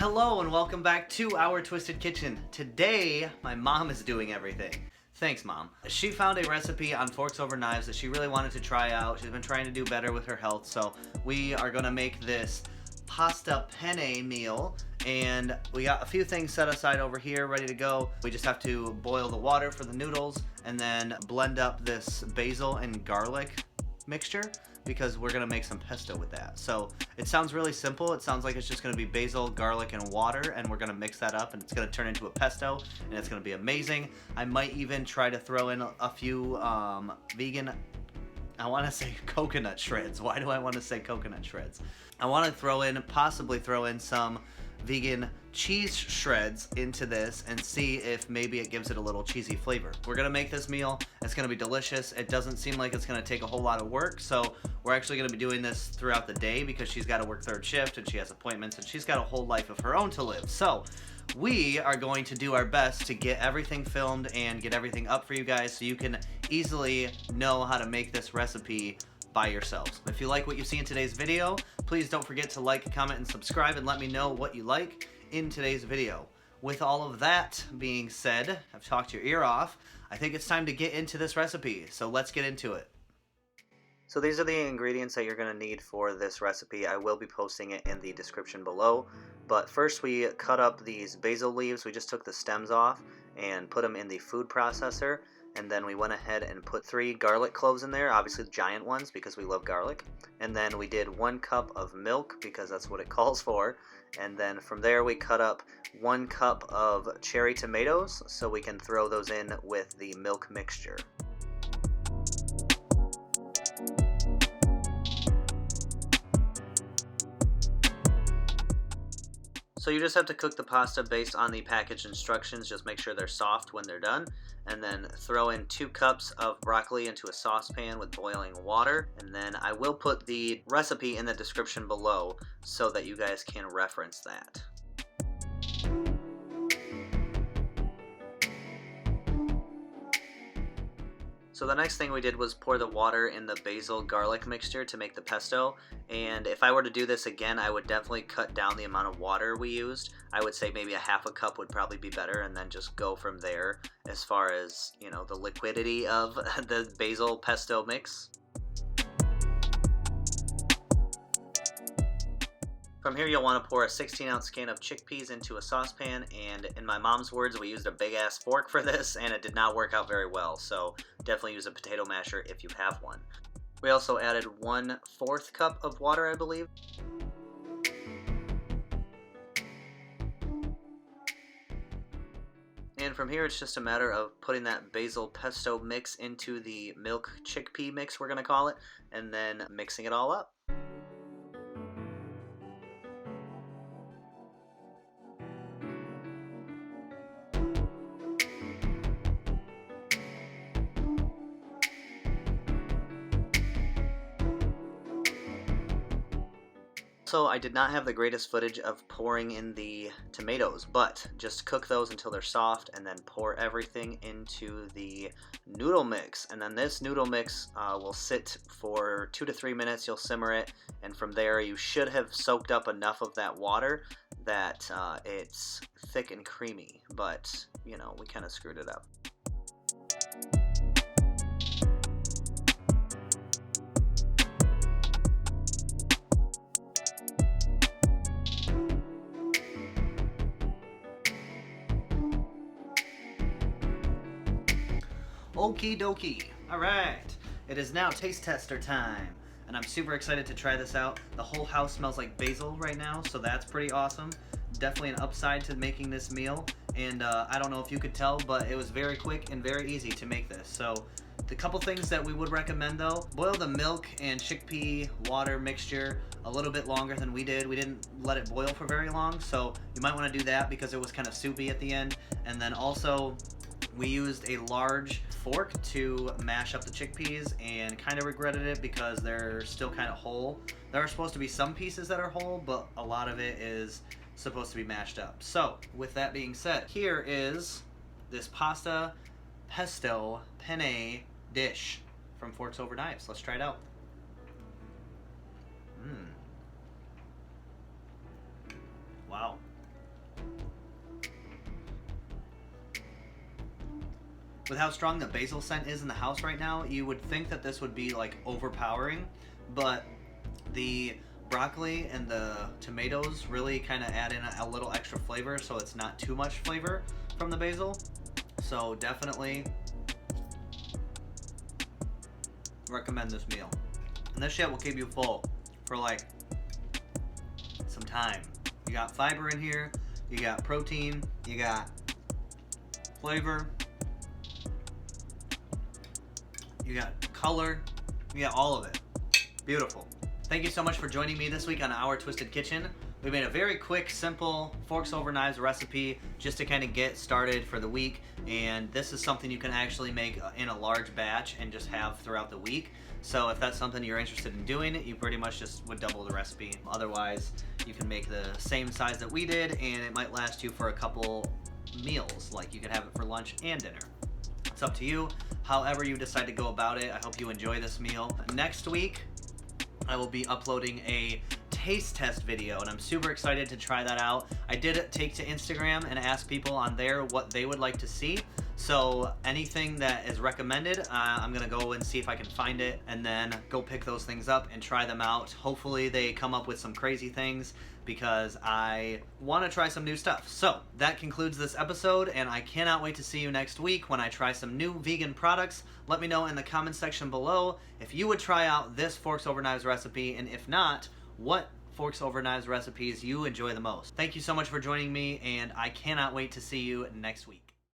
Hello and welcome back to our Twisted Kitchen. Today, my mom is doing everything. Thanks, Mom. She found a recipe on Forks Over Knives that she really wanted to try out. She's been trying to do better with her health, so we are gonna make this pasta penne meal, and we got a few things set aside over here ready to go. We just have to boil the water for the noodles and then blend up this basil and garlic mixture because we're gonna make some pesto with that. So it sounds really simple. It sounds like it's just gonna be basil, garlic, and water, and we're gonna mix that up and it's gonna turn into a pesto and it's gonna be amazing. I might even try to throw in a few vegan, I wanna say coconut shreds. Why do I wanna say coconut shreds? I wanna possibly throw in some vegan cheese shreds into this and see if maybe it gives it a little cheesy flavor. We're gonna make this meal. It's gonna be delicious. It doesn't seem like it's gonna take a whole lot of work, so we're actually gonna be doing this throughout the day because she's gotta work third shift and she has appointments and she's got a whole life of her own to live. So we are going to do our best to get everything filmed and get everything up for you guys so you can easily know how to make this recipe by yourselves. If you like what you see in today's video, please don't forget to like, comment, and subscribe and let me know what you like in today's video. With all of that being said, I've talked your ear off. I think it's time to get into this recipe, so let's get into it. So these are the ingredients that you're going to need for this recipe. I will be posting it in the description below. But first we cut up these basil leaves. We just took the stems off and put them in the food processor. And then we went ahead and put 3 garlic cloves in there, obviously giant ones because we love garlic. And then we did 1 cup of milk because that's what it calls for. And then from there we cut up 1 cup of cherry tomatoes so we can throw those in with the milk mixture. So you just have to cook the pasta based on the package instructions. Just make sure they're soft when they're done. And then throw in 2 cups of broccoli into a saucepan with boiling water. And then I will put the recipe in the description below so that you guys can reference that. So the next thing we did was pour the water in the basil garlic mixture to make the pesto, and if I were to do this again, I would definitely cut down the amount of water we used. I would say maybe a half a cup would probably be better, and then just go from there as far as, you know, the liquidity of the basil pesto mix. From here you'll want to pour a 16-ounce can of chickpeas into a saucepan, and in my mom's words, we used a big-ass fork for this, and it did not work out very well, so definitely use a potato masher if you have one. We also added 1/4 cup of water, I believe. And from here it's just a matter of putting that basil pesto mix into the milk chickpea mix, we're going to call it, and then mixing it all up. So I did not have the greatest footage of pouring in the tomatoes, but just cook those until they're soft and then pour everything into the noodle mix. And then this noodle mix will sit for 2 to 3 minutes. You'll simmer it, and from there you should have soaked up enough of that water that it's thick and creamy, but you know, we kind of screwed it up. Okie dokie. Alright, it is now taste tester time, and I'm super excited to try this out. The whole house smells like basil right now, so that's pretty awesome. Definitely an upside to making this meal, and I don't know if you could tell, but it was very quick and very easy to make this. So the couple things that we would recommend though, boil the milk and chickpea water mixture a little bit longer than we did. We didn't let it boil for very long, so you might want to do that because it was kind of soupy at the end. And then also we used a large fork to mash up the chickpeas and kind of regretted it because they're still kind of whole. There are supposed to be some pieces that are whole, but a lot of it is supposed to be mashed up. So with that being said, here is this pasta pesto penne dish from Forks Over Knives. Let's try it out. Wow. With how strong the basil scent is in the house right now, you would think that this would be like overpowering, but the broccoli and the tomatoes really kind of add in a little extra flavor, so it's not too much flavor from the basil. So definitely recommend this meal. And this shit will keep you full for like some time. You got fiber in here, you got protein, you got flavor, you got color, you got all of it. Beautiful. Thank you so much for joining me this week on Our Twisted Kitchen. We made a very quick, simple forks over knives recipe just to kind of get started for the week, and this is something you can actually make in a large batch and just have throughout the week. So if that's something you're interested in doing, you pretty much just would double the recipe. Otherwise, you can make the same size that we did, and it might last you for a couple meals. Like you could have it for lunch and dinner. It's up to you, however you decide to go about it. I hope you enjoy this meal. Next week, I will be uploading a taste test video, and I'm super excited to try that out. I did take to Instagram and ask people on there what they would like to see. So anything that is recommended, I'm gonna go and see if I can find it and then go pick those things up and try them out. Hopefully they come up with some crazy things because I want to try some new stuff. So that concludes this episode, and I cannot wait to see you next week when I try some new vegan products. Let me know in the comment section below if you would try out this forks over knives recipe, and if not, what forks over knives recipes you enjoy the most. Thank you so much for joining me, and I cannot wait to see you next week.